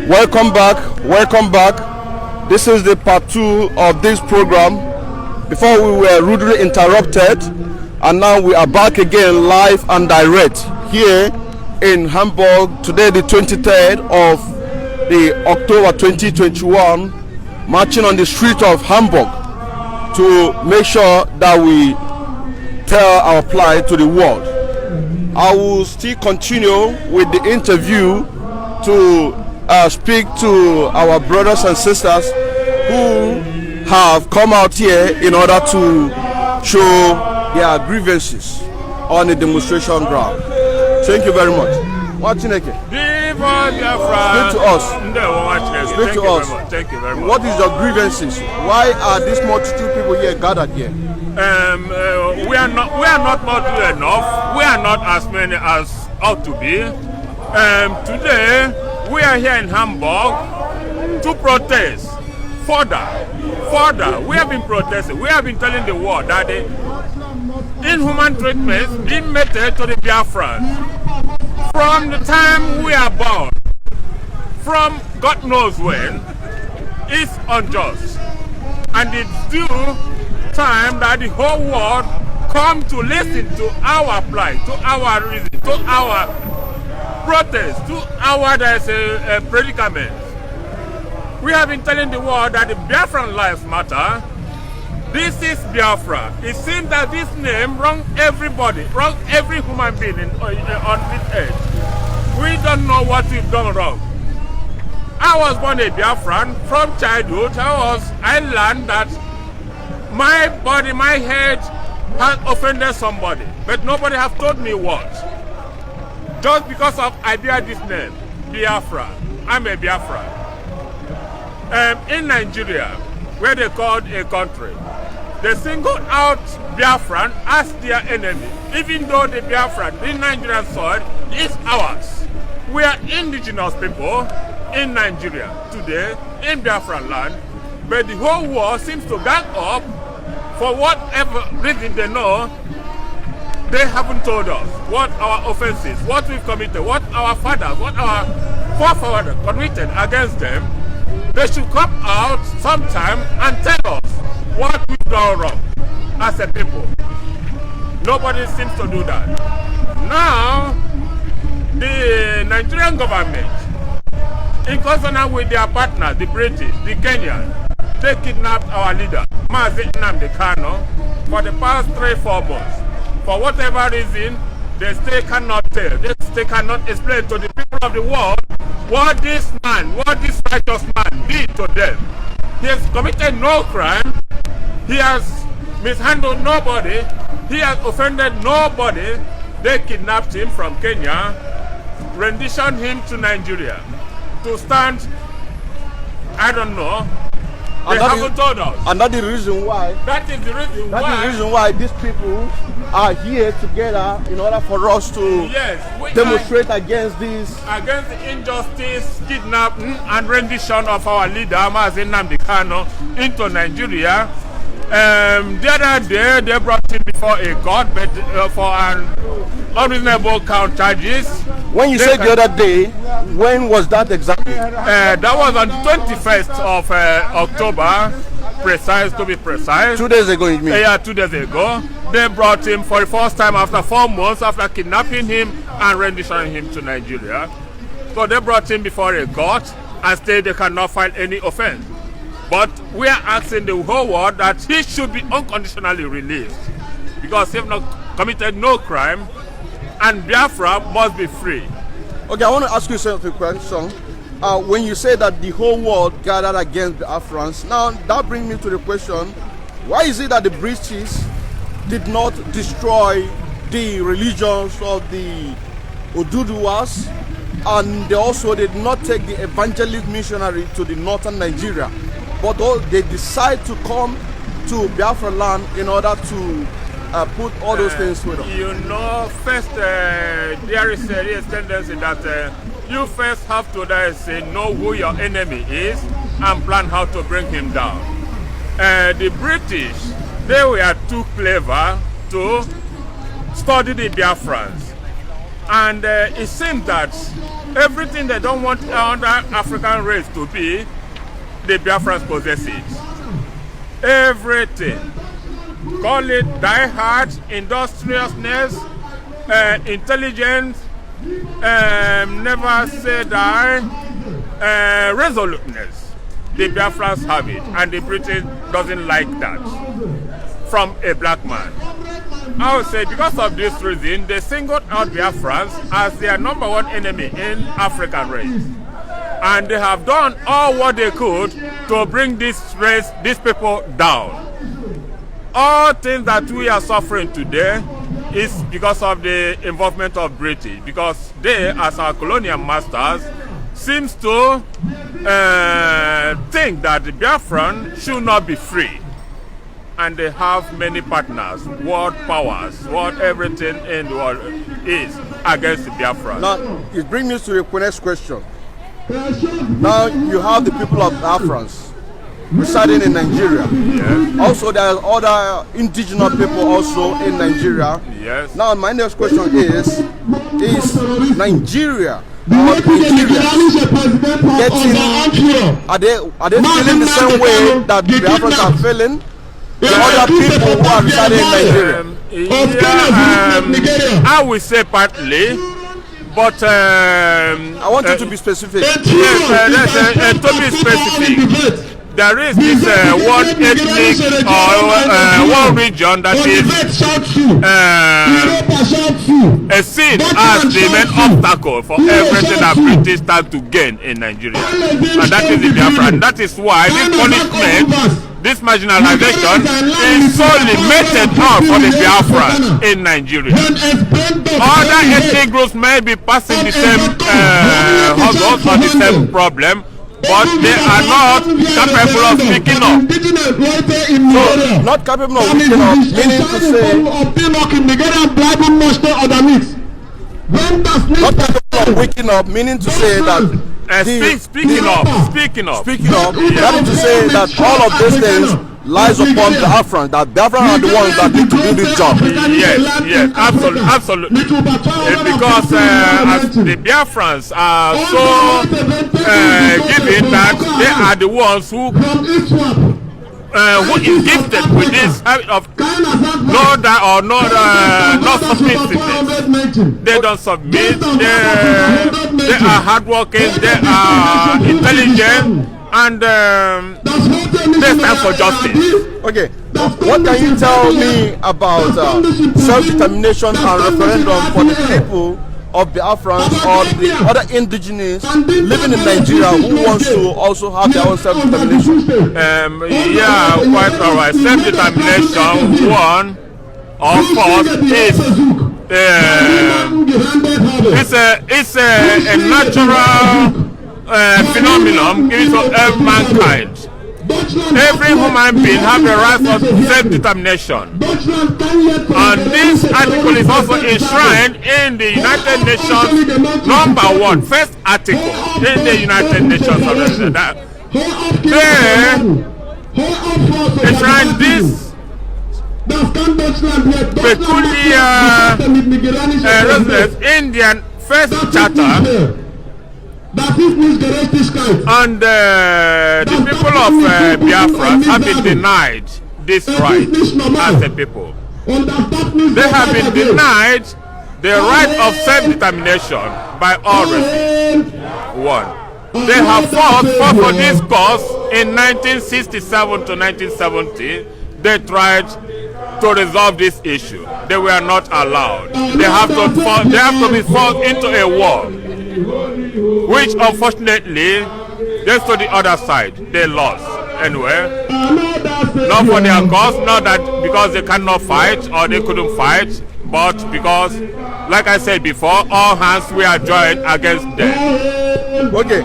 Welcome back. Welcome back. This is the part 2 of this program. Before we were rudely interrupted, and now we are back again live and direct here in Hamburg. Today, the 23rd of the October 2021, marching on the street of Hamburg to make sure that we tell our plight to the world. I will still continue with the interview to speak to our brothers and sisters who have come out here in order to show their grievances on the demonstration ground. Thank you very much. Speak to us. Speak to us. Thank you very much. What is your grievances? Why are these multitude people here gathered here? We are not multitude enough. We are not as many as ought to be. Today we are here in Hamburg to protest further. We have been protesting. We have been telling the world that the inhuman treatment being meted to the Biafrans from the time we are born, from God knows when, is unjust, and it's due time that the whole world come to listen to our plight, to our reason, to our protest, to our predicament. We have been telling the world that the Biafran lives matter. This is Biafra. It seems that this name wrong everybody, wrong every human being on this earth. We don't know what we've done wrong. I was born a Biafran from childhood. I learned that my body, my head has offended somebody, but nobody has told me what. Just because of I bear this name, Biafra. I'm a Biafran. In Nigeria, where they called a country, they singled out Biafran as their enemy, even though the Biafran in Nigerian soil is ours. We are indigenous people in Nigeria today, in Biafran land, but the whole world seems to gang up for whatever reason they know. They haven't told us what our offenses, what we've committed, what our fathers, what our forefathers committed against them. They should come out sometime and tell us what we've done wrong as a people. Nobody seems to do that. Now, the Nigerian government, in consonance with their partners, the British, the Kenyans, they kidnapped our leader, Mazi Nnamdi Kanu, for the past 3-4 months. For whatever reason, they still cannot tell, they still cannot explain to the people of the world what this man, what this righteous man did to them. He has committed no crime, he has mishandled nobody, he has offended nobody. They kidnapped him from Kenya, renditioned him to Nigeria to stand, I don't know. They haven't told us. And that is the reason why. That is the reason why. That is the reason why these people are here together in order for us to demonstrate against this. Against the injustice, kidnapping, and rendition of our leader, Mazi Nnamdi Kanu, into Nigeria. The other day, they brought him before a court, but for an unreasonable count charges. When you say the other day, when was that exactly? That was on the 21st of October, to be precise. 2 days ago, you mean? Yeah, 2 days ago. They brought him for the first time after 4 months after kidnapping him and renditioning him to Nigeria. So they brought him before a court and said they cannot find any offense. But we are asking the whole world that he should be unconditionally released because he has not committed no crime, and Biafra must be free. Okay, I want to ask you a question. When you say that the whole world gathered against the Biafrans, now that brings me to the question, why is it that the British did not destroy the religions of the Oduduwas, and they also did not take the evangelist missionary to the northern Nigeria, but they decide to come to Biafra land in order to put all those things with them? You know, first there is a tendency that you first have to know who your enemy is and plan how to bring him down. The British, they were too clever to study the Biafrans, and it seemed that Everything they don't want other African race to be, the Biafrans possess it. Everything. Call it die-hard, industriousness, intelligence, never say die, resoluteness. The Biafrans have it, and the British doesn't like that from a black man. I would say because of this reason, they singled out Biafrans as their #1 enemy in African race. And they have done all what they could to bring this race, these people down. All things that we are suffering today is because of the involvement of British, because they, as our colonial masters, seems to think that the Biafran should not be free. And they have many partners, world powers, what everything in the world is against the Biafran. Now, it brings me to the next question. Now you have the people of Biafrans residing in Nigeria. Yes. Also, there are other indigenous people also in Nigeria. Yes. Now, my next question is Nigeria or Nigerians getting, are they feeling the same way that the Biafrans are feeling? The other people who are residing in Nigeria? I will say partly, but I want you to be specific. Yes, to be specific. There is this one ethnic or one region that is seen as the main obstacle for everything that British stand to gain in Nigeria, and that is the Biafran. That is why this punishment, this marginalization, is so limited out for the Biafran in Nigeria. Other ethnic groups may be passing the same hurdles or the same problem, but they are not capable of speaking up. So, not capable of speaking up, meaning to say, not capable of waking up, meaning to say that speaking up. That is to say that all of these things lies upon the Biafran, that Biafran are the ones that need to do this job. Yes, absolutely. Because as the Biafrans are so given that they are the ones who is gifted with this habit of not submissiveness. They don't submit. They are hardworking. They are intelligent. And they stand for justice. Okay, what can you tell me about self-determination and referendum for the people of Biafrans or the other indigenous living in Nigeria who wants to also have their own self-determination? Yeah, quite alright. Self-determination, one, of course, it's a natural phenomenon given to every mankind. Every human being has the right of self-determination, and this article is also enshrined in the United Nations #1, first article in the United Nations. They enshrine this peculiar residence in their first charter. And the people of Biafra have been denied this right as a people. They have been denied the right of self-determination by all races. One, they have fought for this cause in 1967 to 1970. They tried to resolve this issue. They were not allowed. They have to be forced into a war, which unfortunately they to the other side. They lost anyway. Not for their cause, not that because they cannot fight or they couldn't fight, but because, like I said before, all hands were joined against them. Okay,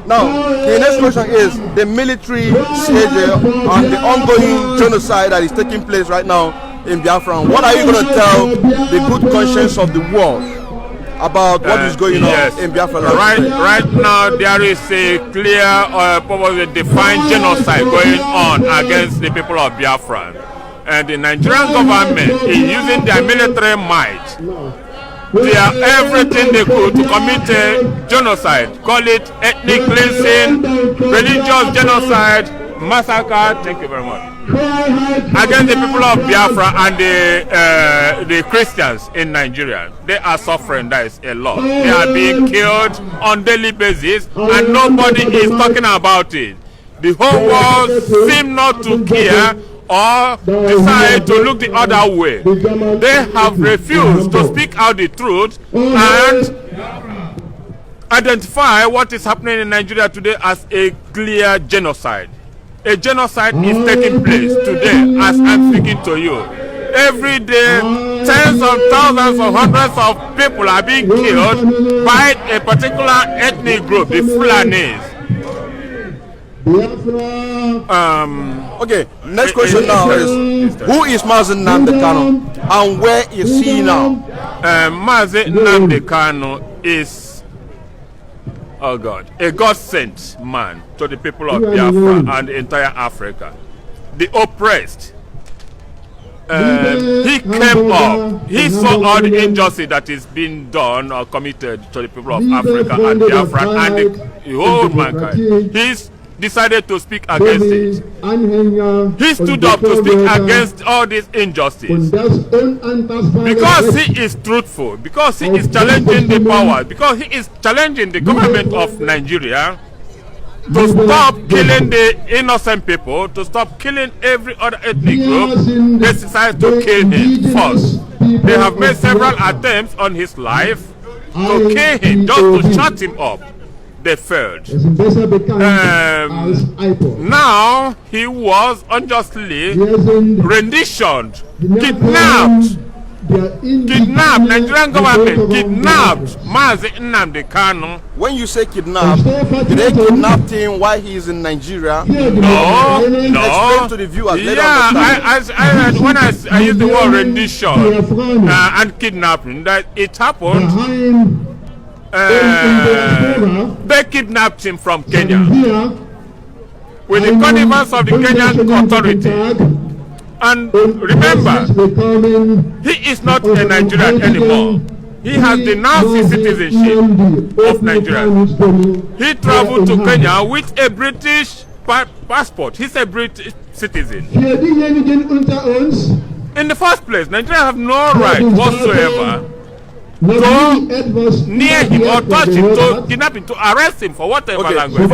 now the next question is the military siege and the ongoing genocide that is taking place right now in Biafra. What are you going to tell the good conscience of the world about what is going on in Biafra? Right now there is a clear, probably defined genocide going on against the people of Biafra, and the Nigerian government is using their military might they are everything they could to commit a genocide. Call it ethnic cleansing, religious genocide, massacre. Thank you very much. Against the people of Biafra and the Christians in Nigeria. They are suffering, that is a lot. They are being killed on daily basis and nobody is talking about it. The whole world seem not to care or decide to look the other way. They have refused to speak out the truth and identify what is happening in Nigeria today as a clear genocide. A genocide is taking place today as I'm speaking to you. Every day, tens of thousands or hundreds of people are being killed by a particular ethnic group, the Fulanis. Okay, next question now is who is Mazi Nnamdi Kanu and where is he now? Mazi Nnamdi Kanu is, oh God, a God-sent man to the people of Biafra and the entire Africa. The oppressed. He came up. He saw all the injustice that is being done or committed to the people of Africa and Biafra and the whole mankind. He's decided to speak against it. He stood up to speak against all this injustice because he is truthful, because he is challenging the power, because he is challenging the government of Nigeria to stop killing the innocent people, to stop killing every other ethnic group. They decided to kill him first. They have made several attempts on his life to kill him, just to shut him up. They failed. Now he was unjustly renditioned, kidnapped. Nigerian government kidnapped Mazi Nnamdi Kanu. When you say kidnapped, did they kidnap him while he is in Nigeria? No. Explain to the viewers. Yeah, I when I use the word rendition and kidnapping, that it happened. They kidnapped him from Kenya with the connivance of the Kenyan authority. And remember, he is not a Nigerian anymore. He has denounced his citizenship of Nigeria. He traveled to Kenya with a British passport. He's a British citizen. In the first place, Nigeria have no right whatsoever to near him or touch him, to kidnap him, to arrest him for whatever language.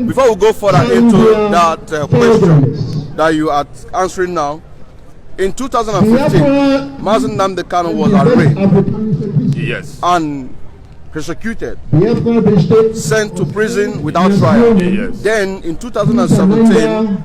Before we go further into that question that you are answering now, in 2015, Mazi Nnamdi Kanu was arraigned, yes, and persecuted, sent to prison without trial. Yes. Then in 2017,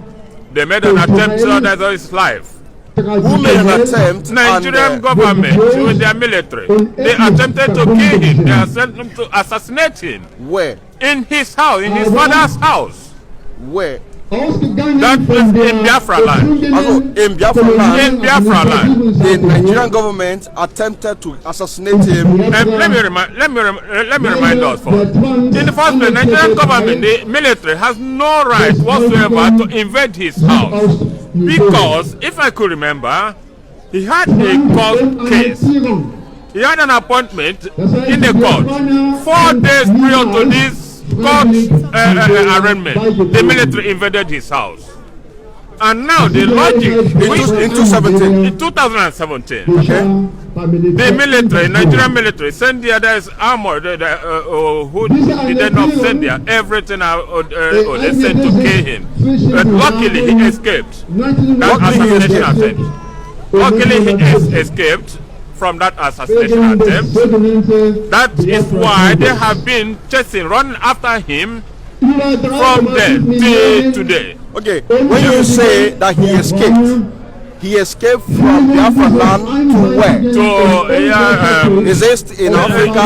they made an attempt to end his life. Who made an attempt? Nigerian government with their military. They attempted to kill him. They attempted to assassinate him. Where? In his house, in his father's house. Where? That was in Biafra land. Also, in Biafra land. In Biafra land. The Nigerian government attempted to assassinate him. And let me remind us first. In the first place, Nigerian government, the military has no right whatsoever to invade his house. Because, if I could remember, he had a court case. He had an appointment in the court. 4 days prior to this court arraignment, the military invaded his house. And now the logic in 2017, okay, the military, Nigerian military, sent there, there's armor, who did not send there, everything they sent to kill him. But luckily he escaped that assassination attempt. Luckily he escaped from that assassination attempt. That is why they have been running after him from then till today. Okay, when you say that he escaped from Biafra land to where? Is it in Africa?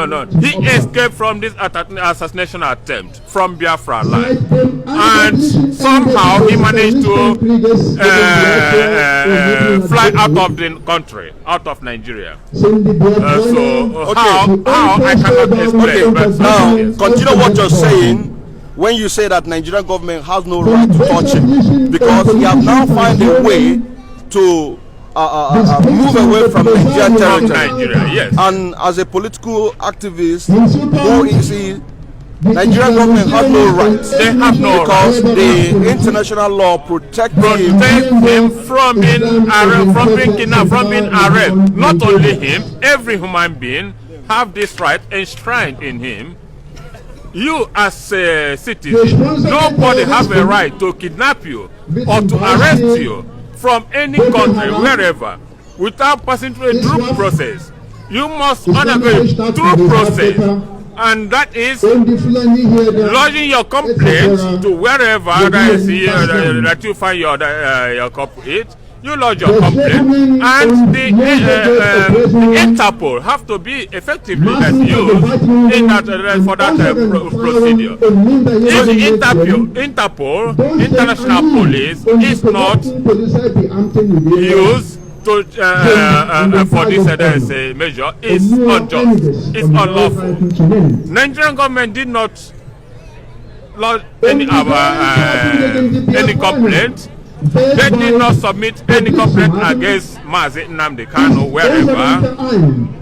No. He escaped from this assassination attempt from Biafra land, and somehow he managed to fly out of the country, out of Nigeria. How I cannot explain. But now continue what you're saying. When you say that Nigerian government has no right to touch him, because he has now found a way to move away from Nigerian territory. Nigeria, yes. And as a political activist, who is he? Nigerian government has no rights. They have no because rights. the international law protects him from being kidnapped, from being arrested. Not only him, every human being have this right enshrined in him. You as a citizen, nobody have a right to kidnap you or to arrest you from any country, wherever, without passing through a due process. You must undergo a due process. And that is lodging your complaint to wherever that you find your complaint. You lodge your complaint, and the Interpol have to be effectively used in that for that procedure. If the Interpol, International Police, is not used to, for this measure, is unjust, it's unlawful. Nigerian government did not lodge any complaint. They did not submit any complaint against Mazi Nnamdi Kanu wherever.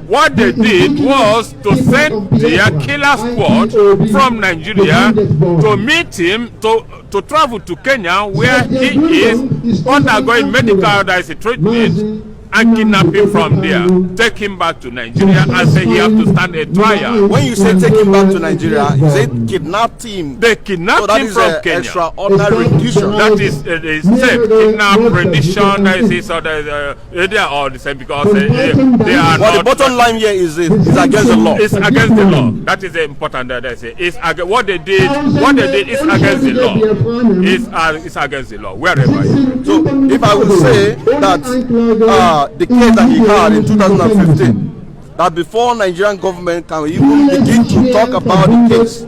What they did was to send their killer squad from Nigeria to meet him, to travel to Kenya, where he is undergoing medical treatment, and kidnap him from there, take him back to Nigeria, and say he has to stand a trial. When you say take him back to Nigeria, you say kidnapped him. They kidnapped him from Kenya. Extraordinary rendition. That is same kidnap, rendition. They are all the same because they are not. The bottom line here is against the law. It's against the law. That is important. That they say it's what they did. What they did is against the law. It's against the law wherever. So if I would say that the case that he had in 2015, that before Nigerian government can even begin to talk about the case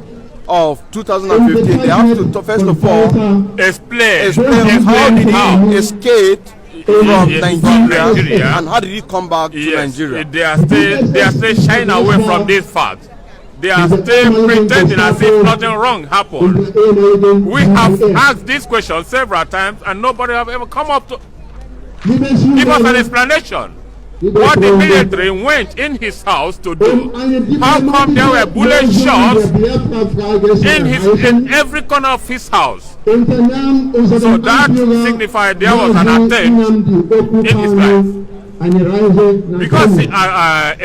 of 2015, they have to first of all explain how did he escape from Nigeria and how did he come back to Nigeria. They are still shying away from this fact. They are still pretending as if nothing wrong happened. We have asked this question several times and nobody have ever come up to give us an explanation. What the military went in his house to do. How come there were bullet shots in every corner of his house? So that signified there was an attempt in his life. Because he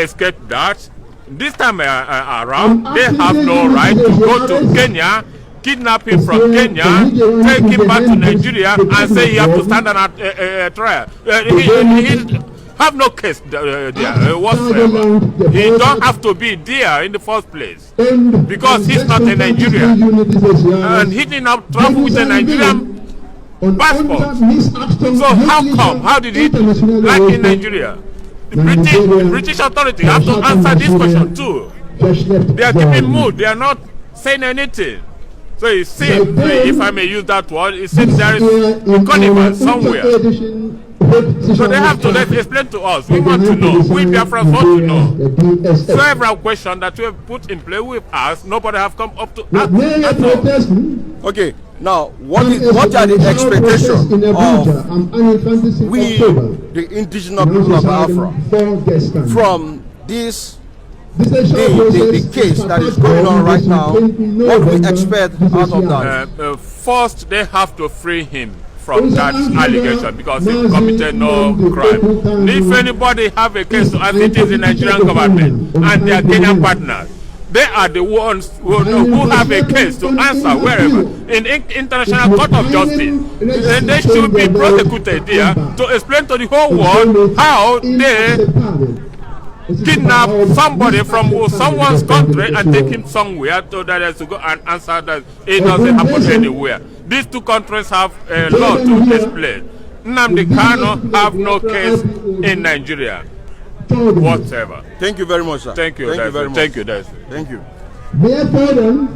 escaped that, this time around, they have no right to go to Kenya, kidnap him from Kenya, take him back to Nigeria, and say he has to stand on a trial. He have no case there whatsoever. He don't have to be there in the first place because he's not a Nigerian, and he did not travel with a Nigerian passport. So how come? How did he like in Nigeria? The British authority have to answer this question too. They are keeping mood. They are not saying anything. So it seems, if I may use that word, it seems there is a connivance somewhere. So they have to explain to us. We want to know. We Biafrans want to know. Several questions that we have put in play with us, nobody have come up to answer. Okay, now what are the expectations of we, the indigenous people of Biafra, from this? The case that is going on right now, what we expect out of that? First, they have to free him from that allegation because he committed no crime. If anybody have a case to ask, it is the Nigerian government and their Kenyan partners. They are the ones who have a case to answer wherever in International Court of Justice. And they should be prosecuted there to explain to the whole world how they kidnap somebody from someone's country and take him somewhere so that to go and answer that it doesn't happen anywhere. These two countries have a lot to explain. Nnamdi Kanu have no case in Nigeria whatsoever. Thank you very much, sir. Thank you. Thank you very much. Thank you, Desi. Thank you. Therefore,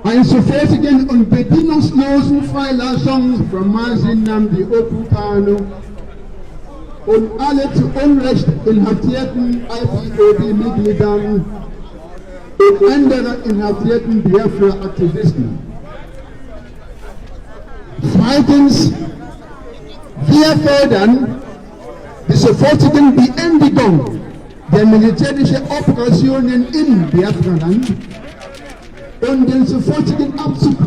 einzufertigen und bedingungslosen Freilassung von Mazi Nnamdi Kanu und alle zu Unrecht inhaftierten IPOB-Mitgliedern und anderen inhaftierten Biafra-Aktivisten. Zweitens, Wir fordern die sofortigen Beendigung der militärischen Operationen in Biafra-Land und den sofortigen Abzug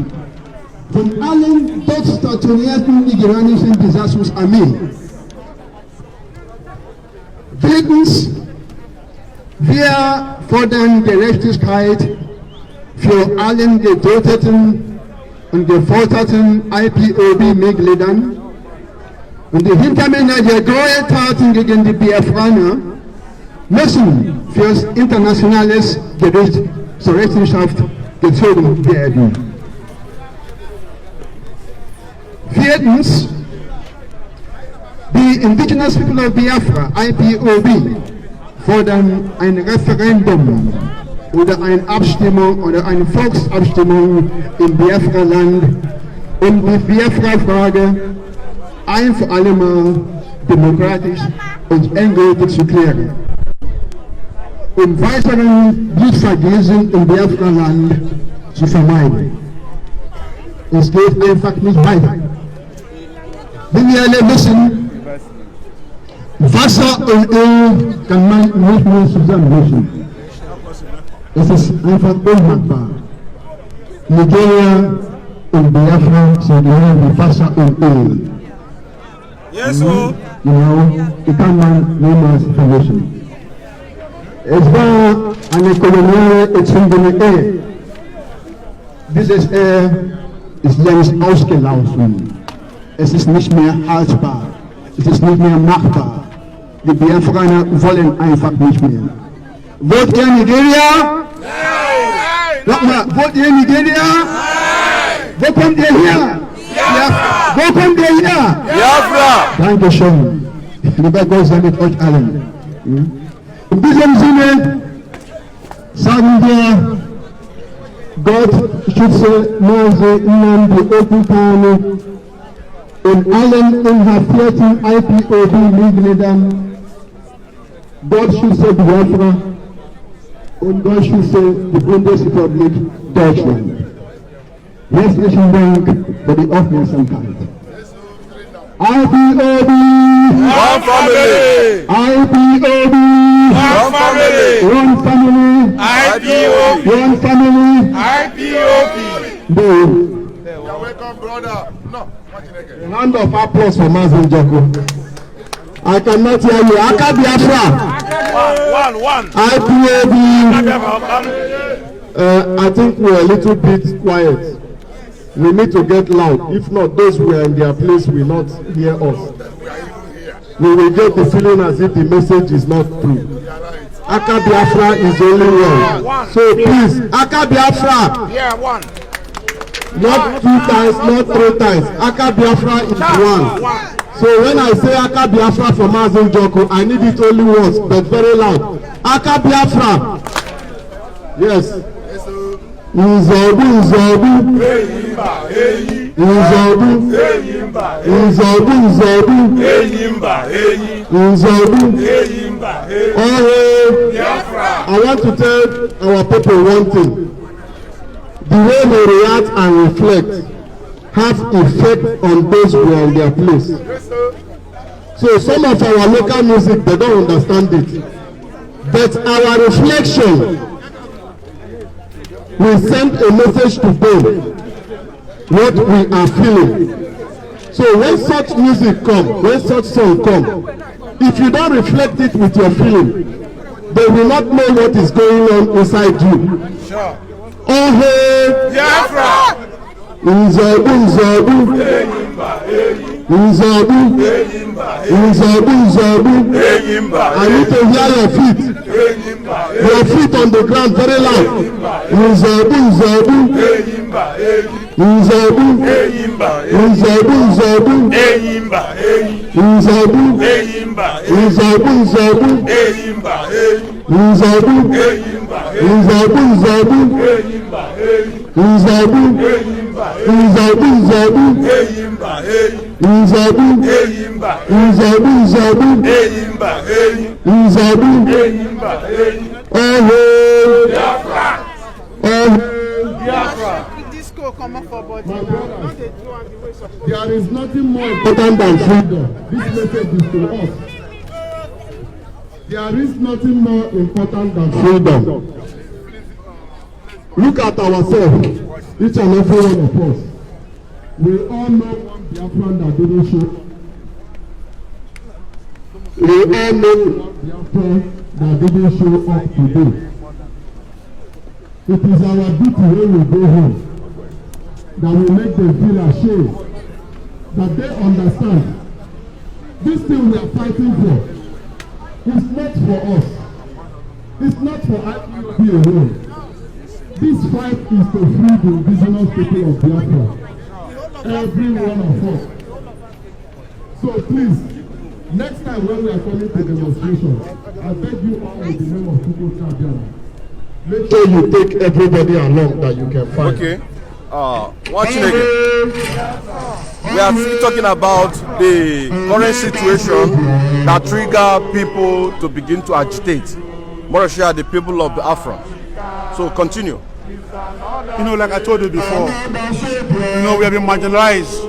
von allen dort stationierten nigerianischen Besatzungsarmee. Drittens, wir fordern Gerechtigkeit für allen getöteten und gefolterten IPOB-Mitgliedern und die Hintermänner der Gräueltaten gegen die Biafraner müssen fürs internationales Gericht zur Rechenschaft gezogen werden. Viertens, die Indigenous People of Biafra, IPOB, fordern ein Referendum oder eine Abstimmung oder eine Volksabstimmung im Biafra-Land, um die Biafra-Frage ein für alle Mal demokratisch und endgültig zu klären. Um weiteren Blutvergießen im Biafra-Land zu vermeiden. Es geht einfach nicht weiter. Wie wir alle wissen, Wasser und Öl kann man nicht mehr zusammenmischen. Es ist einfach unmachbar. Nigeria und Biafra sind wie Wasser und Öl. Yes, sir. Die kann man niemals vermischen. Es war eine koloniale erzwungene Ehe. Dieses Ehe ist längst ausgelaufen. Es ist nicht mehr haltbar. Es ist nicht mehr machbar. Die Biafraner wollen einfach nicht mehr. Wollt ihr Nigeria? Nein! Nochmal, wollt ihr Nigeria? Nein! Wo kommt ihr her? Biafra! Wo kommt ihr her? Biafra! Dankeschön. Lieber Gott sei mit euch allen. In diesem Sinne sagen wir, Gott schütze Mose Nnamdi Okukano und allen inhaftierten IPOB-Mitgliedern. Gott schütze Biafra und Gott schütze die Bundesrepublik Deutschland. Herzlichen Dank für die Aufmerksamkeit. IPOB! One family! IPOB! One family! One family! IPOB! One family! IPOB! You're welcome, brother. No, a round of applause for Mazen Joko. I cannot hear you. Aka Biafra! One. IPOB! I think we're a little bit quiet. We need to get loud. If not, those who are in their place will not hear us. We will get the feeling as if the message is not true. Aka Biafra is only one. So please, Aka Biafra. Yeah, one. Not 2 times, not 3 times. Aka Biafra is one. So when I say Aka Biafra for Mazen Joko, I need it only once, but very loud. Aka Biafra. Yes. Nzobu, Nzobu. Nzobu. Nzobu. Oh, I want to tell our people one thing. The way they react and reflect have effect on those who are in their place. So some of our local music, they don't understand it. But our reflection will send a message to them what we are feeling. So when such music comes, when such song comes, if you don't reflect it with your feeling, they will not know what is going on inside you. Sure. Oh hey, Biafra! Nzobu, Nzobu. Nzobu. Nzobu, Nzobu. I need to hear your feet. Your feet on the ground very loud. Nzobu, Nzobu. Nzobu. Nzobu, Nzobu. Nzobu. Nzobu, Nzobu. Nzobu. Nzobu, Nzobu. Nzobu. Nzobu, Nzobu. Nzobu. Nzobu, Nzobu. Nzobu. Oh, Biafra! oh. Biafra! There is nothing more important than freedom. This message is to us. There is nothing more important than freedom. Look at ourselves, each and every one of us. We all know one Biafran that didn't show. We all know one Biafran that didn't show up today. It is our duty when we go home that we make them feel ashamed, that they understand this thing we are fighting for is not for us. It's not for IPOB alone. This fight is to free the indigenous people of Biafra. Every one of us. So please, next time when we are coming to demonstration, I beg you all in the name of people Champion, make sure you take everybody along that you can find. Okay. Watching again. We are still talking about the current situation that trigger people to begin to agitate. More share the people of the Afro. So continue. You know, like I told you before, you know, we have been marginalized,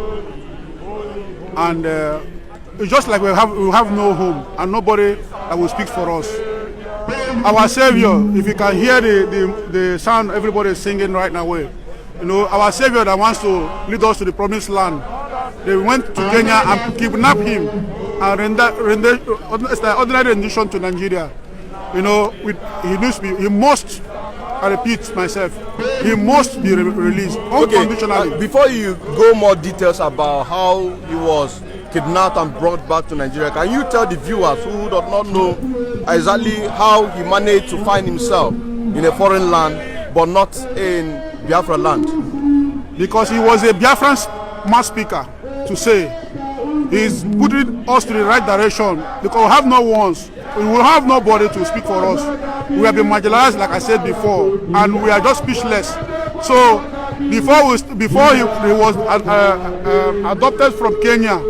and it's just like we have no home and nobody that will speak for us. Our Savior, if you can hear the sound everybody is singing right now, you know, our Savior that wants to lead us to the promised land, they went to Kenya and kidnapped him and render ordinary rendition to Nigeria. You know, he must, I repeat myself, he must be released unconditionally. Okay, before you go more details about how he was kidnapped and brought back to Nigeria, can you tell the viewers who do not know exactly how he managed to find himself in a foreign land but not in Biafra land? Because he was a Biafran mass speaker to say he's putting us to the right direction, because we have no ones. We will have nobody to speak for us. We have been marginalized, like I said before, and we are just speechless. So before he was adopted from Kenya,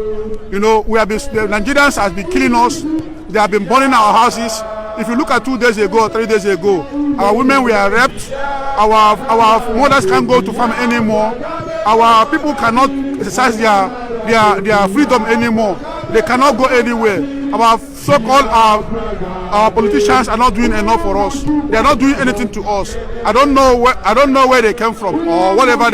you know, the Nigerians have been killing us. They have been burning our houses. If you look at 2 days ago or 3 days ago, our women were raped. Our mothers can't go to farm anymore. Our people cannot exercise their freedom anymore. They cannot go anywhere. Our so-called our politicians are not doing enough for us. They are not doing anything to us. I don't know where they came from or whatever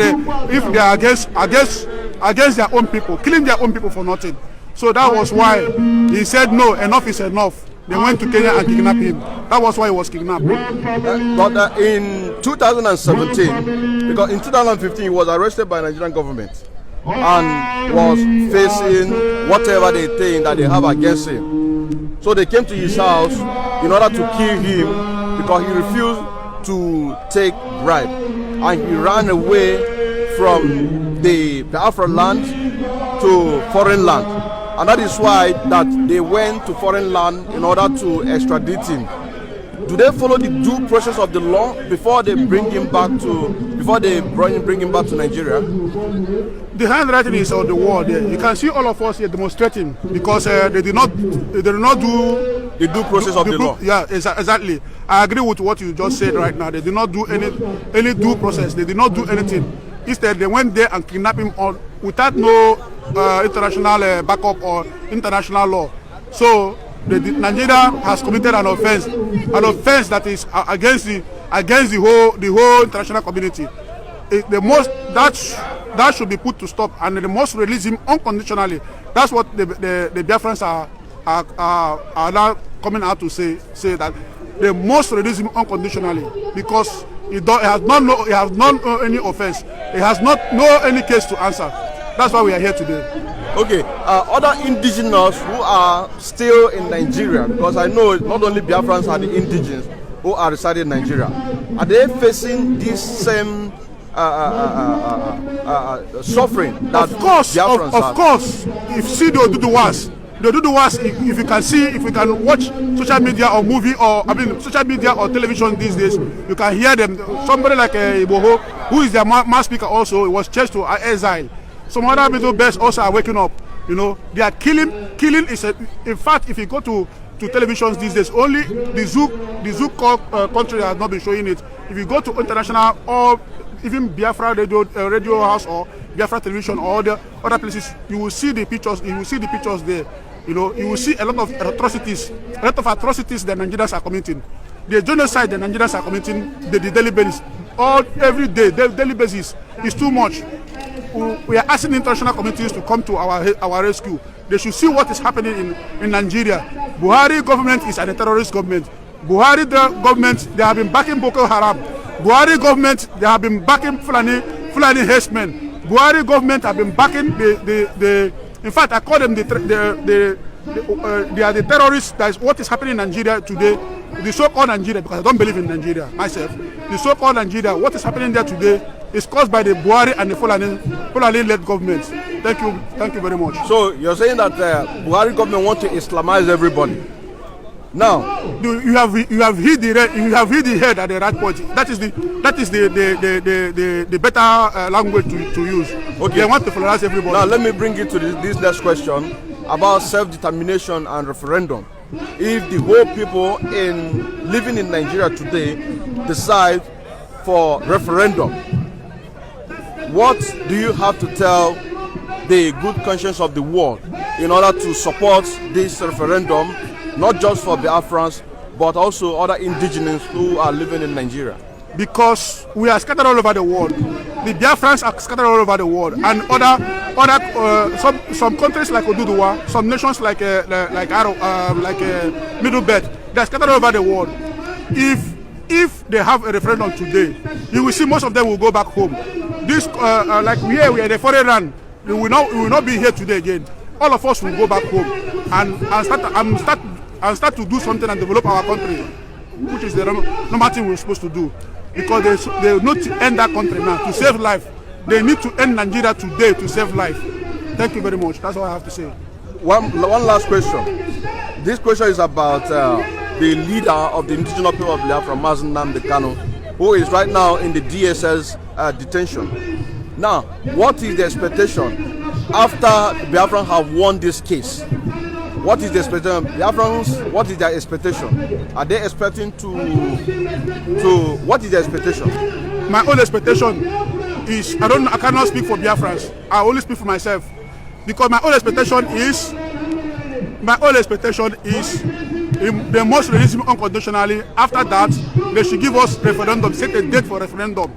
if they are against their own people, killing their own people for nothing. So that was why he said no, enough is enough. They went to Kenya and kidnapped him. That was why he was kidnapped. But in 2017, because in 2015 he was arrested by the Nigerian government and was facing whatever they think that they have against him. So they came to his house in order to kill him because he refused to take bribe, and he ran away from the Biafra land to foreign land. And that is why that they went to foreign land in order to extradite him. Do they follow the due process of the law before they bring him back to Nigeria? The handwriting is on the wall there. You can see all of us here demonstrating because they did not do the due process of the law. Yeah, exactly. I agree with what you just said right now. They did not do any due process. They did not do anything. Instead, they went there and kidnapped him without no international backup or international law. So Nigeria has committed an offense that is against the whole international community. That should be put to stop, and they must release him unconditionally. That's what the Biafrans are now coming out to say that they must release him unconditionally because he has not any offense. He has not any case to answer. That's why we are here today. Okay, other indigenous who are still in Nigeria, because I know not only Biafrans are the indigenous who are residing in Nigeria, are they facing this same suffering that Biafrans have? Of course. If you see the Oduduwas, if you can see, if you can watch social media or social media or television these days, you can hear them. Somebody like Iboho, who is their mass speaker also, was chased to exile. Some other middle best also are waking up. You know, they are killing is in fact, if you go to to televisions these days. Only the zoo country has not been showing it. If you go to international or even Biafra radio house or Biafra television or the other places, you will see the pictures. You will see the pictures there. You know, you will see a lot of atrocities that Nigerians are committing. The genocide that Nigerians are committing, the daily basis, every day, daily basis is too much. We are asking international communities to come to our rescue. They should see what is happening in Nigeria. Buhari government is a terrorist government. Buhari government, they have been backing Boko Haram. Buhari government, they have been backing Fulani herdsmen. Buhari government have been backing in fact, I call them they are the terrorists. That is what is happening in Nigeria today. The so-called Nigeria, because I don't believe in Nigeria myself. The so-called Nigeria, what is happening there today is caused by the Buhari and the Fulani-led government. Thank you very much. So you're saying that Buhari government want to Islamize everybody? Now you have hit the head at the right point. That is the better language to use. Okay. They want to Fulanize everybody. Now let me bring you to this next question about self-determination and referendum. If the whole people living in Nigeria today decide for referendum, what do you have to tell the good conscience of the world in order to support this referendum, not just for Biafrans, but also other indigenous who are living in Nigeria? Because we are scattered all over the world. The Biafrans are scattered all over the world, and some countries like Oduduwa, some nations like Middle Belt, they are scattered all over the world. If they have a referendum today, you will see most of them will go back home. This like we are in a foreign land. We will not be here today again. All of us will go back home and start to do something and develop our country, which is the normal thing we're supposed to do. Because they need to end that country now to save life. They need to end Nigeria today to save life. Thank you very much. That's all I have to say. One last question. This question is about the leader of the indigenous people of Biafra, Mazen Nnamdi Kanu, who is right now in the DSS detention. Now, what is the expectation after Biafrans have won this case? What is the expectation? Biafrans, what is their expectation? Are they expecting what is their expectation? My own expectation is, I cannot speak for Biafrans. I only speak for myself. Because my own expectation is they must release him unconditionally. After that, they should give us referendum, set a date for referendum.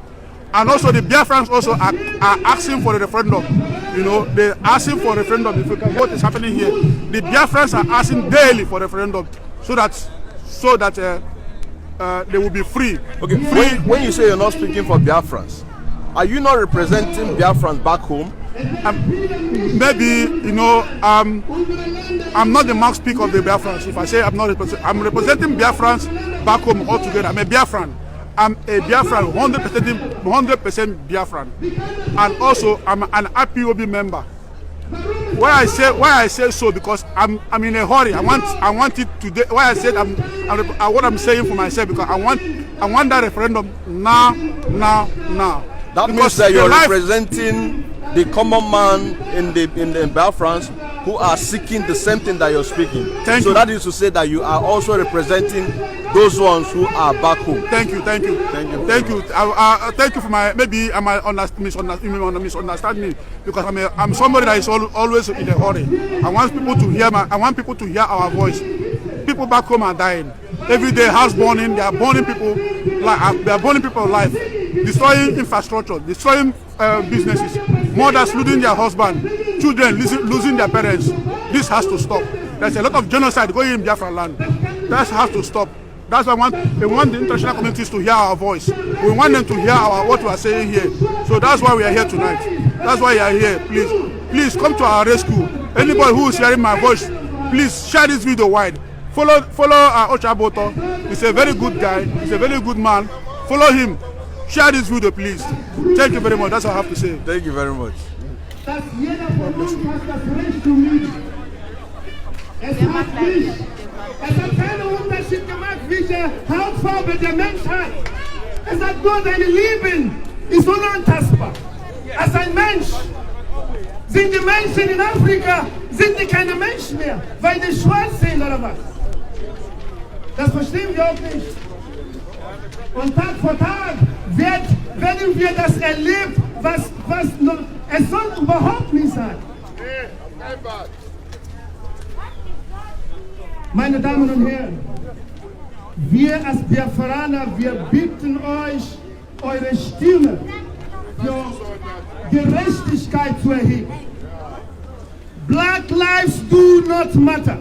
And also the Biafrans also are asking for a referendum. You know, they're asking for a referendum. If you can, what is happening here? The Biafrans are asking daily for a referendum so that they will be free. Okay. When you say you're not speaking for Biafrans, are you not representing Biafrans back home? Maybe, you know, I'm not the mouth speaker of the Biafrans. If I say I'm representing Biafrans back home altogether. I'm a Biafran. I'm a Biafran, 100% Biafran, and also I'm an IPOB member. Why I say so because I'm in a hurry. I want it today. Why I said what I'm saying for myself, because I want that referendum now. That means that you're representing the common man in the Biafrans who are seeking the same thing that you're speaking. Thank you. That is to say that you are also representing those ones who are back home. Thank you. Thank you for my, maybe I might misunderstand me, because I'm somebody that is always in a hurry. I want people to hear our voice. People back home are dying every day. House burning. They are burning people. They are burning people alive, destroying infrastructure, destroying businesses. Mothers losing their husband, children losing their parents. This has to stop. There's a lot of genocide going in Biafra land. That has to stop. That's why we want the international communities to hear our voice. We want them to hear what we are saying here. So that's why we are here tonight. That's why you are here. Please come to our rescue. Anybody who is hearing my voice, please share this video wide. Follow Ochaboto. He's a very good guy. He's a very good man. Follow him. Share this video, please. Thank you very much. That's all I have to say. Thank you very much. Es hat keinen Unterschied gemacht, welche Hautfarbe der Mensch hat. Es hat nur dein Leben ist unantastbar. Als ein Mensch sind die Menschen in Afrika, sind die keine Menschen mehr, weil die schwarz sind oder was. Das verstehen wir auch nicht. Und Tag für Tag werden wir das erlebt, was noch, es soll überhaupt nicht sein. Meine Damen und Herren, wir als Biafraner, wir bitten euch, eure Stimme für Gerechtigkeit zu erheben. Black lives do not matter.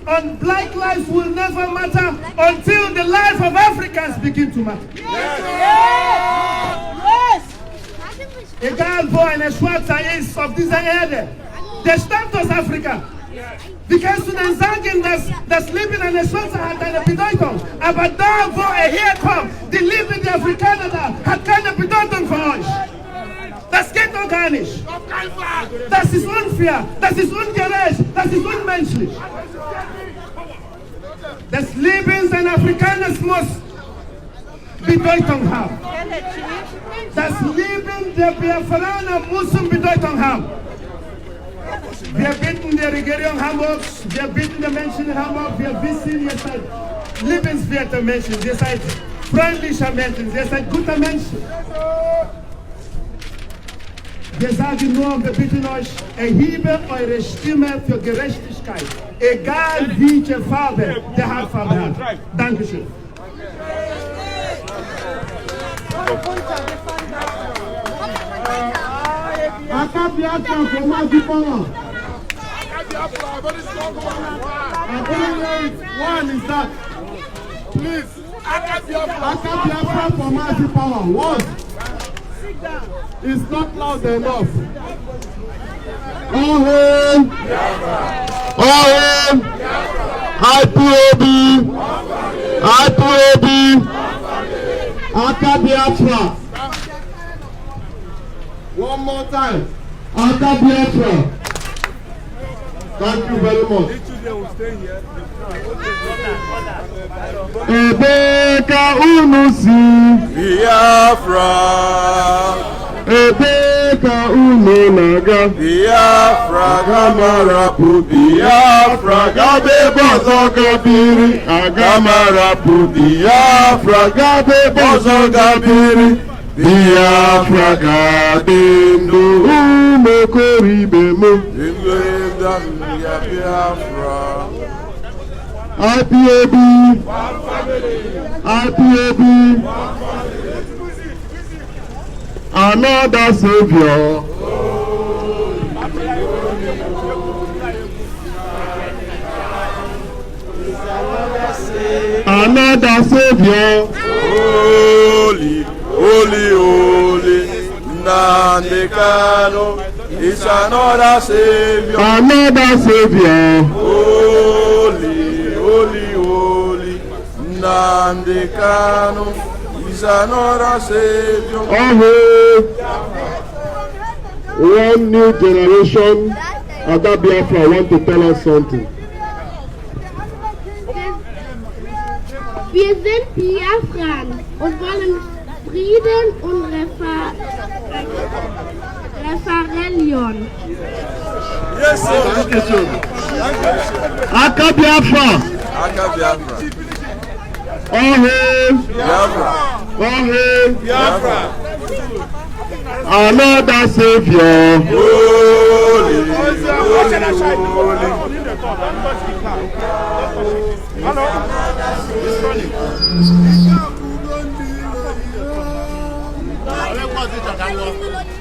And black lives will never matter until the life of Africans begin to matter. Yes! Egal wo eine Schwarzer ist auf dieser Erde, der stammt aus Afrika. Wie kannst du denn sagen, dass das Leben eines Schwarzen hat eine Bedeutung? Aber da, wo er herkommt, die Liebe der Afrikaner da, hat keine Bedeutung für euch. Das geht doch gar nicht. Das ist unfair, das ist ungerecht, das ist unmenschlich. Das Leben eines Afrikaners muss Bedeutung haben. Das Leben der Biafraner muss Bedeutung haben. Wir bitten die Regierung Hamburgs, wir bitten die Menschen in Hamburg, wir wissen, ihr seid liebenswerte Menschen, ihr seid freundliche Menschen, ihr seid gute Menschen. Wir sagen nur, wir bitten euch, erhebe eure Stimme für Gerechtigkeit, egal welche Farbe der Haarfarbe hat. Dankeschön. One is that, please, Biafra for Mazi Power. One is not loud enough. All hail, IPOB, Aka Biafra. One more time, Aka Biafra. Thank you very much. Ebeka unusi Biafra, Ebeka ununaga Biafra, Gamarapu, Biafra, Gabe Bozo Gabiri, Agamarapu, Biafra, Gabe Bozo Gabiri, Biafra, Gabe Ndo Umokoribe Biafra. IPOB, another savior. Another savior. Holy, holy, holy, Nandekano is another savior. Another savior. Holy, holy, holy, Nandekano is another savior. One new generation, Ada Biafra, want to tell us something. Wir sind Biafran und wollen Frieden und Referendum. Yes, sir. Thank you, sir. Aka Biafra. Aka Biafra. Biafra. Biafra. Another savior. Holy,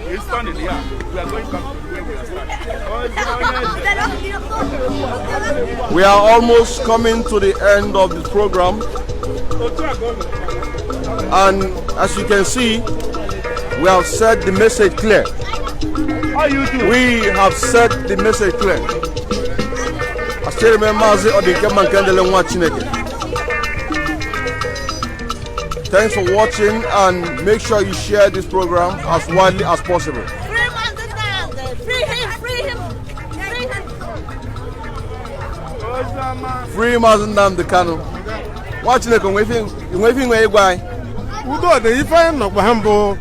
It's funny, yeah. We are going back to where we are starting. we are almost coming to the end of the program, and as you can see, we have said the message clear. We have said the message clear. I still remember thanks for watching, and make sure you share this program as widely as possible. Free Nnamdi Kanu. Watching it, waving way by. Udo de ife no kwa hambo.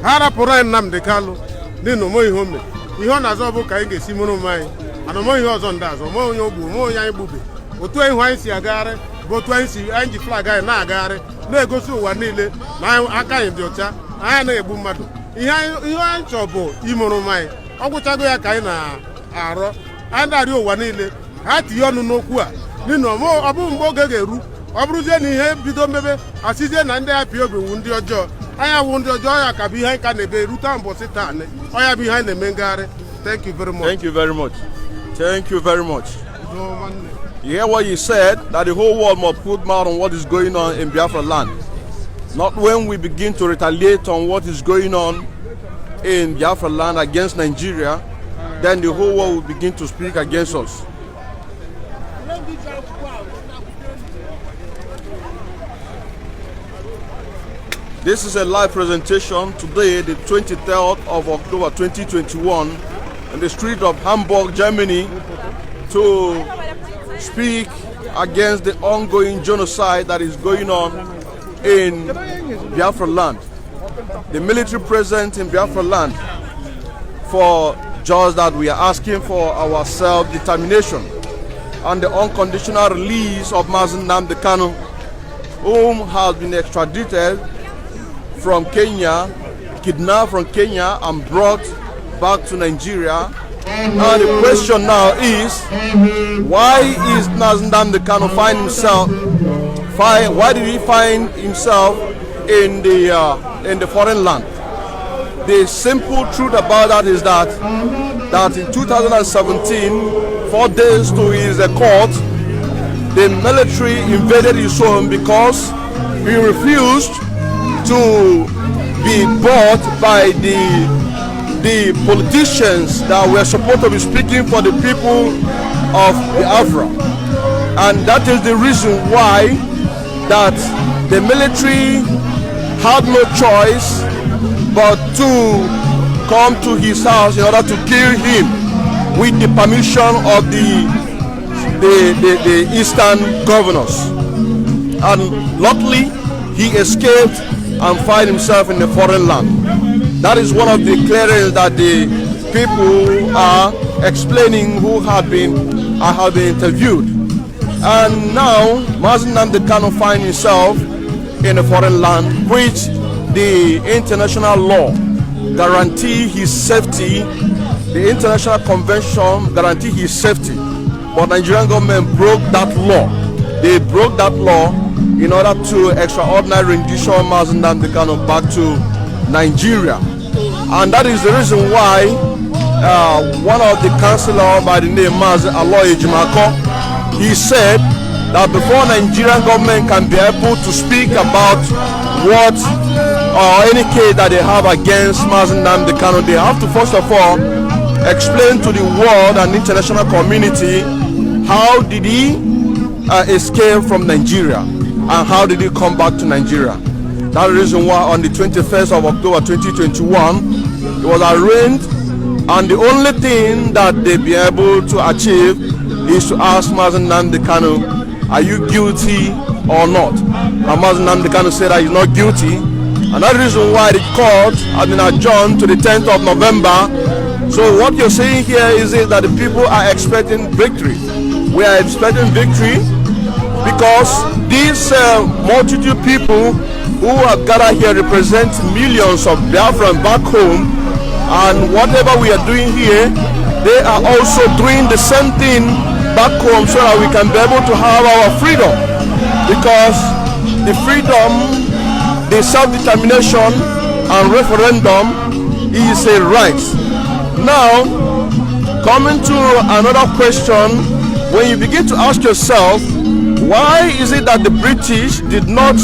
Hara pura Nnamdi Kanu. Ni no mo ihome. Ihe na zo bụ ka ị ga-esi mụrụ mai. Ana mo ihe ọzọ ndazo, mo onye ogbu, mo onye anyị gbube. Otu ihu anyị si agare bụ otu anyị ji flag anyị na-agagharị na-egosi ụwa niile na aka anyị dị ọcha, anyị anaghị egbu mmadụ. Ihe anyị chọrọ bụ imụrụ anyị. Ọ gwụchago ya ka anyị na-arọ, anyị na-arịọ ụwa niile ha tinye ọnụ n'okwu a, n'ihi na ọ bụ mgbe oge ga-eru, ọ bụrụzie na ihe bido mebe asịzie na ndị IPOB wu ndị ọjọọ, anyị awụ ndị ọjọọ, ya ka bụ ihe anyị ka na-ebe rute mbọsị taa, ọ ya bụ ihe anyị na-eme ngagharị. Thank you very much. Thank you very much. Thank you very much. You hear what you said, that the whole world must put mouth on what is going on in Biafra land. Not when we begin to retaliate on what is going on in Biafra land against Nigeria, then the whole world will begin to speak against us. This is a live presentation today, the 23rd of October 2021, in the street of Hamburg, Germany, to speak against the ongoing genocide that is going on in Biafra land. The military presence in Biafra land, for just that we are asking for our self-determination and the unconditional release of Mazen Nnamdi Kanu, whom has been extradited from Kenya, kidnapped from Kenya and brought back to Nigeria. And the question now is, why is Mazen Nnamdi Kanu why did he find himself in the foreign land? The simple truth about that is that in 2017, 4 days to his court, the military invaded his home because he refused to be bought by the politicians that were supposed to be speaking for the people of Biafra. And that is the reason why that the military had no choice but to come to his house in order to kill him with the permission of the eastern governors. And luckily he escaped and find himself in a foreign land. That is one of the clearances that the people are explaining who have been interviewed. And now Mazen Nnamdi Kanu find himself in a foreign land, which the international law guarantee his safety. The international convention guarantee his safety, but Nigerian government broke that law. They broke that law in order to extraordinary rendition Mazen Nnamdi Kanu back to Nigeria. And that is the reason why one of the councillors by the name Mazi Aloy Jimako, he said that before Nigerian government can be able to speak about what or any case that they have against Mazen Nnamdi Kanu, they have to first of all explain to the world and international community how did he escape from Nigeria and how did he come back to Nigeria. That's the reason why on the 21st of October 2021 it was arranged, and the only thing that they be able to achieve is to ask Mazen Nnamdi Kanu, are you guilty or not? And Mazen Nnamdi Kanu said that he's not guilty, and that's the reason why the court has been adjourned to the 10th of November. So what you're saying here is that the people are expecting victory. We are expecting victory because these multitude people who have gathered here represent millions of Biafrans back home, and whatever we are doing here, they are also doing the same thing back home so that we can be able to have our freedom. Because the freedom, the self-determination and referendum is a right. Now, coming to another question, when you begin to ask yourself, why is it that the British did not,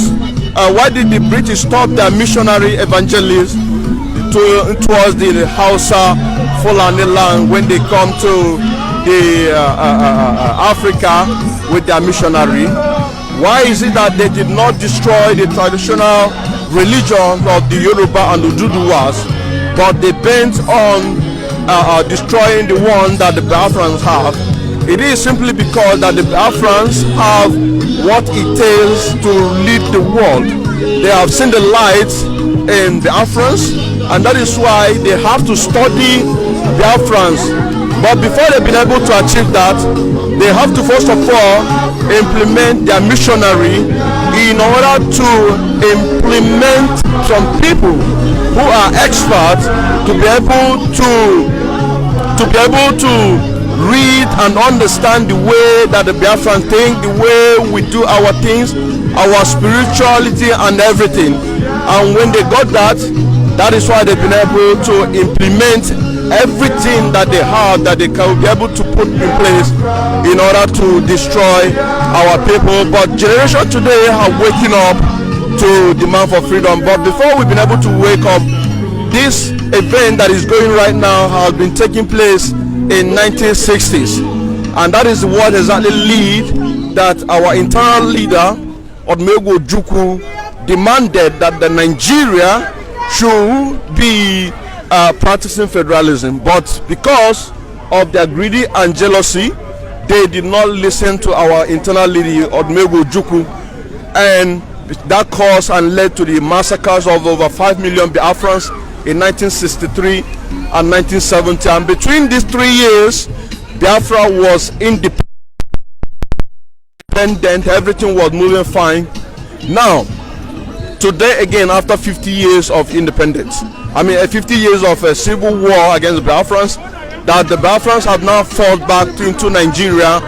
why did the British stop their missionary evangelists towards the Hausa Fulani land when they come to the Africa with their missionary? Why is it that they did not destroy the traditional religion of the Yoruba and the Duduwas, but they bent on destroying the one that the Biafrans have? It is simply because that the Biafrans have what it takes to lead the world. They have seen the light in Biafrans, and that is why they have to study Biafrans But before they've been able to achieve that, they have to first of all implement their missionary in order to implement some people who are experts to be able to read and understand the way that the Biafran think, the way we do our things, our spirituality and everything. And when they got that, that is why they've been able to implement everything that they have, that they can be able to put in place in order to destroy our people. But generation today are waking up to demand for freedom. But before we've been able to wake up, this event that is going right now has been taking place in 1960s, and that is what exactly lead that our internal leader Odumegwu Ojukwu demanded that the Nigeria should be practicing federalism. But because of their greedy and jealousy, they did not listen to our internal leader Odumegwu Ojukwu, and that caused and led to the massacres of over 5 million Biafrans in 1963 and 1970. And between these 3 years, Biafra was independent, everything was moving fine. Now, today again, after 50 years of independence, 50 years of a civil war against the Biafrans, that the Biafrans have now fallen back into Nigeria,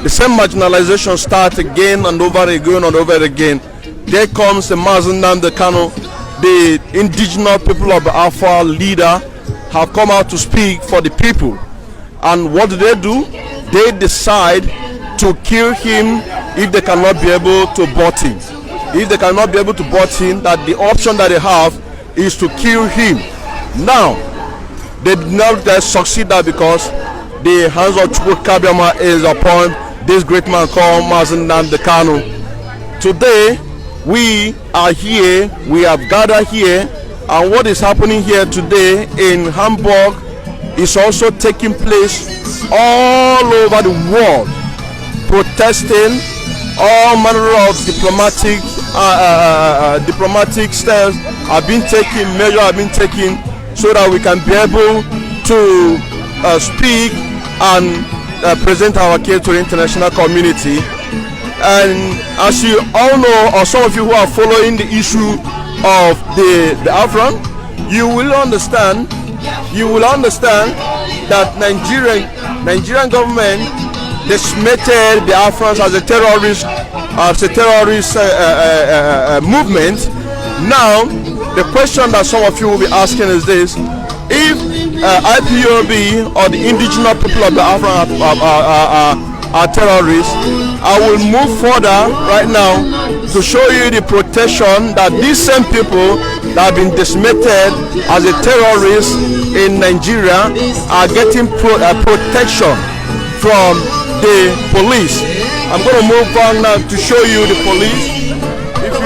the same marginalization starts again and over again and over again. There comes the Nnamdi Kanu, the indigenous people of Biafra leader, have come out to speak for the people. And what do? They decide to kill him if they cannot be able to board him. If they cannot be able to board him, that the option that they have is to kill him. Now, they did not succeed that because the hands of Chukwu Kabiama is upon this great man called Nnamdi Kanu. Today, we are here, we have gathered here, and what is happening here today in Hamburg is also taking place all over the world. Protesting, all manner of diplomatic steps have been taken, measures have been taken, so that we can be able to speak and present our case to the international community. And as you all know, or some of you who are following the issue of the Biafran, you will understand that Nigerian government dismissed the Biafrans as a terrorist movement. Now, the question that some of you will be asking is this: if IPOB or the indigenous people of Biafra are terrorists, I will move further right now to show you the protection that these same people that have been dismissed as a terrorist in Nigeria are getting protection from the police. I'm going to move on now to show you the police. If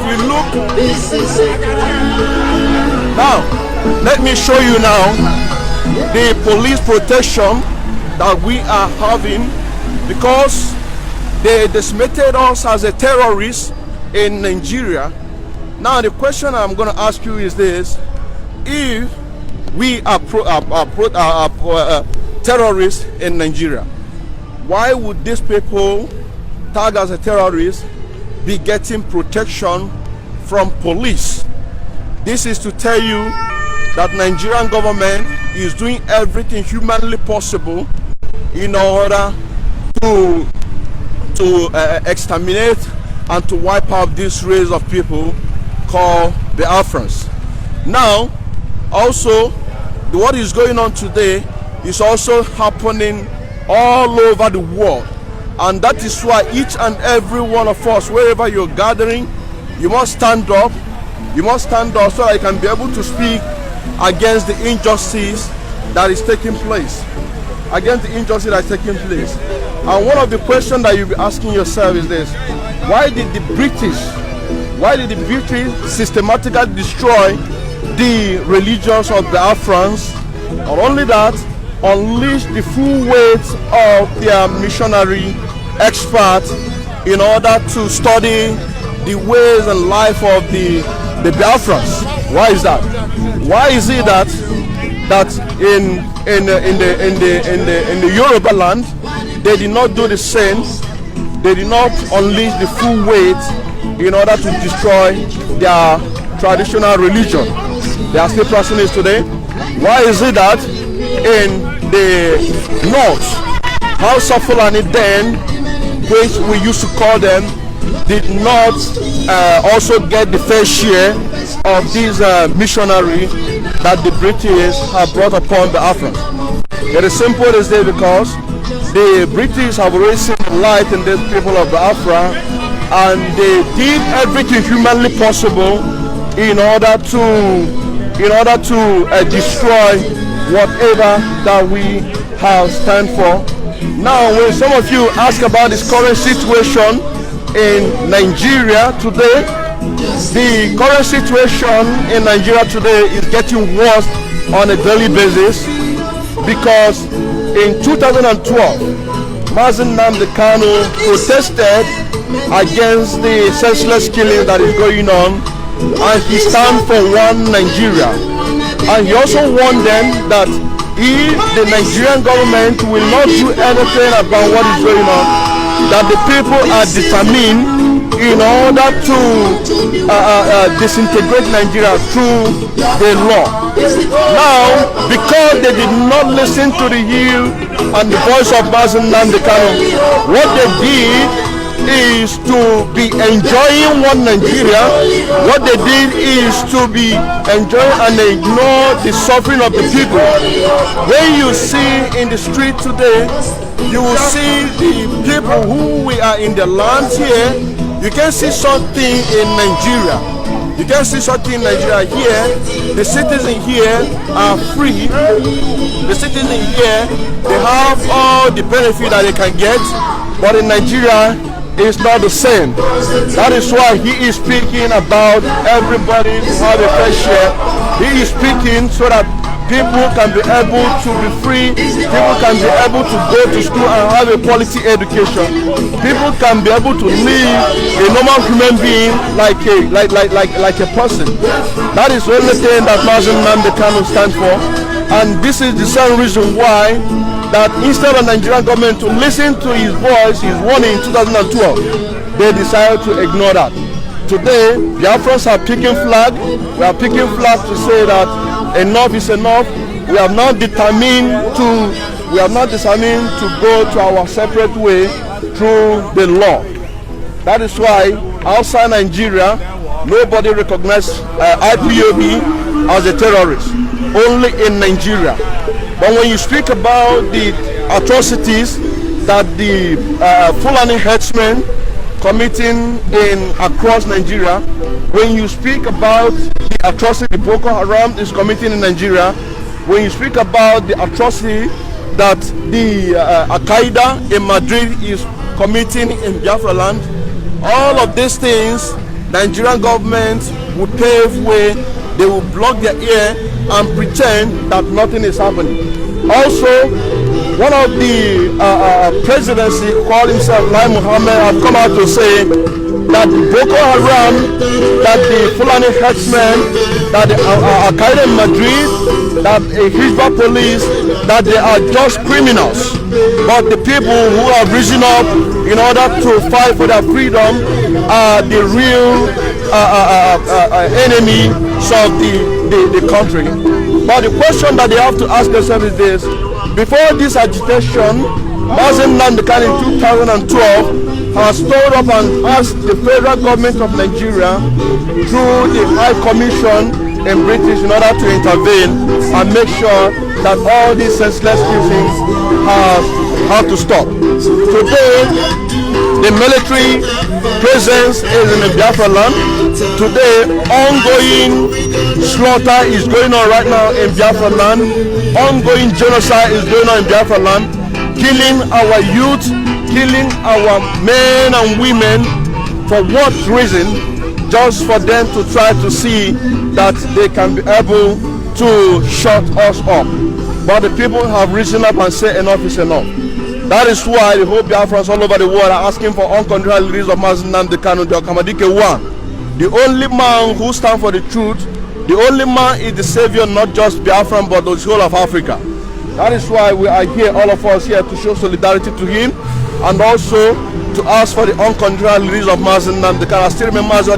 you look now, let me show you now the police protection that we are having, because they dismissed us as a terrorist in Nigeria. Now the question I'm going to ask you is this: if we are terrorists in Nigeria, why would these people tagged as a terrorist be getting protection from police? This is to tell you that Nigerian government is doing everything humanly possible in order to exterminate and to wipe out this race of people called the Biafrans. Now, also, what is going on today is also happening all over the world, and that is why each and every one of us, wherever you're gathering, you must stand up. You must stand up so that you can be able to speak against the injustice that is taking place. And one of the questions that you'll be asking yourself is this: why did the British systematically destroy the religions of the Biafrans? Not only that, unleash the full weight of their missionary experts in order to study the ways and life of the Biafrans. Why is that? Why is it that that in the Yoruba land, they did not do the same. They did not unleash the full weight in order to destroy their traditional religion. They are still practicing it today. Why is it that in the north, House of Fulani then, which we used to call them, did not also get the fair share of these missionaries that the British have brought upon the Africans? It is simple as this, because the British have already seen the light in the people of Biafra, and they did everything humanly possible in order to destroy whatever that we have stand for. Now, when some of you ask about this current situation in Nigeria today, the current situation in Nigeria today is getting worse on a daily basis, because in 2012, Mazen Nnamdi Kanu protested against the senseless killing that is going on, and he stands for one Nigeria. And he also warned them that if the Nigerian government will not do anything about what is going on, that the people are determined in order to disintegrate Nigeria through the law. Now, because they did not listen to the heel and the voice of Mazen Nnamdi Kanu, what they did is to be enjoying one Nigeria. What they did is to be enjoying and ignore the suffering of the people. When you see in the street today, you will see the people who we are in the land here. You can see something in Nigeria. You can see something in Nigeria here. The citizens here are free. The citizens here, they have all the benefit that they can get. But in Nigeria, it's not the same. That is why he is speaking about everybody to have a fair share. He is speaking so that people can be able to be free. People can be able to go to school and have a quality education. People can be able to live a normal human being like a person. That is the only thing that Mazen Nnamdi Kanu stands for. And this is the same reason why that instead of the Nigerian government to listen to his voice, his warning in 2012, they decided to ignore that. Today, Biafrans are picking flag. We are picking flag to say that enough is enough. We have not determined to go to our separate way through the law. That is why outside Nigeria, nobody recognizes IPOB as a terrorist. Only in Nigeria. But when you speak about the atrocities that the Fulani herdsmen committing across Nigeria, when you speak about the atrocity Boko Haram is committing in Nigeria, when you speak about the atrocity that the Al-Qaeda in Madrid is committing in Biafra land, all of these things, Nigerian government will pave way. They will block their ear and pretend that nothing is happening. Also, one of the presidency called himself Lai Mohammed have come out to say that Boko Haram, that the Fulani herdsmen, that the Al-Qaeda in Madrid, that the Hizbah police, that they are just criminals. But the people who have risen up in order to fight for their freedom are the real enemies of the country. But the question that they have to ask themselves is this: before this agitation, Mazen Nnamdi Kanu in 2012 has stood up and asked the federal government of Nigeria through the High Commission in British in order to intervene and make sure that all these senseless killings have to stop. Today, the military presence is in the Biafra land. Today, ongoing slaughter is going on right now in Biafra land. Ongoing genocide is going on in Biafra land. Killing our youth, killing our men and women. For what reason? Just for them to try to see that they can be able to shut us up. But the people have risen up and said enough is enough. That is why the whole Biafrans all over the world are asking for unconditional release of Mazen Nnamdi Kanu, the Okamadike one. The only man who stands for the truth, The only man is the savior, not just Biafran, but the whole of Africa. That is why we are here, all of us here, to show solidarity to him, and also to ask for the unconditional release of Mazen Nnamdi Kanu. I still remember